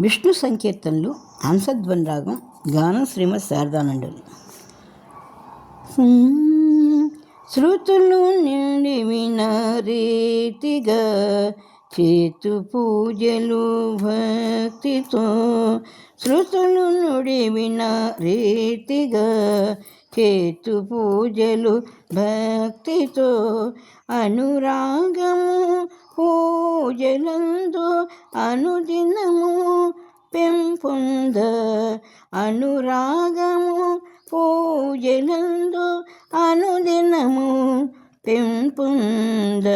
విష్ణు సంకీర్తనలు హంసధ్వని రాగం గానం శ్రీమద్ శారదానందులు. శృతులు నిండి విన రీతిగా చేతు పూజలు భక్తితో, శృతులు నుడి విన రీతిగా చేతు పూజలు భక్తితో, అనురాగము పూజలందు అనుదినము పెంపొంద, అనురాగము పూజలందు అనుదినము పెంపొంద,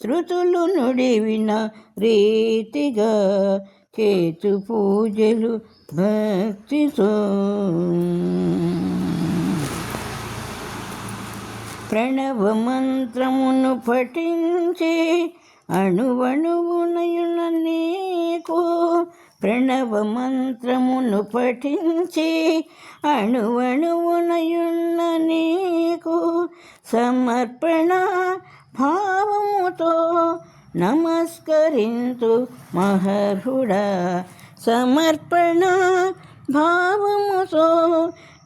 శృతులు నుడివిన రీతిగా చేతు పూజలు భక్తితో. ప్రణవ మంత్రమును పఠించి అణువణువునయున నీకు, ప్రణవ మంత్రమును పఠించి అణువణువునయున్న నీకు, సమర్పణ భావముతో నమస్కరింతు మహర్హుడా, సమర్పణ భావముతో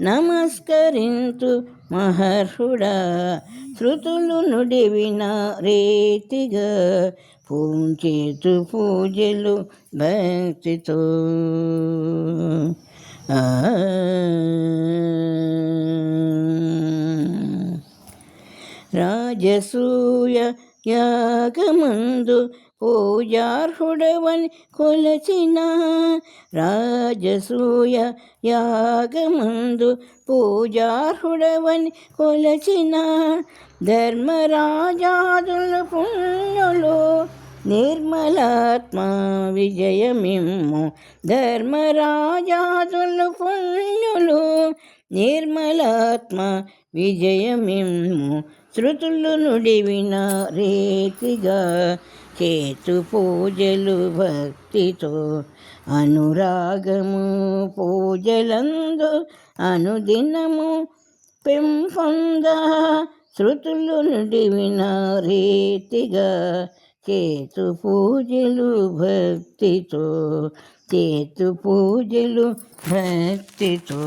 నమస్కరింతు మహర్హుడా, శృతులు నుడివిన రీతిగా పూంచేతు పూజలు భక్తితో. రాజసూయ యాగమందు పూజార్హుడవని కొలచిన, రాజసూయ యాగమందు పూజార్హుడవని కొలచిన, ధర్మరాజాదులు పుణ్యులు నిర్మలాత్మ విజయమిమ్ము, ధర్మరాజాదులు పుణ్యులు నిర్మలాత్మ విజయమిమ్ము, శృతులు నుడివిన రీతిగా చేతు పూజలు భక్తితో, అనురాగము పూజలందు అనుదినము పెంపొంద, శృతులు నుడివిన రీతిగా చేతు పూజలు భక్తితో, చేతు పూజలు భక్తితో.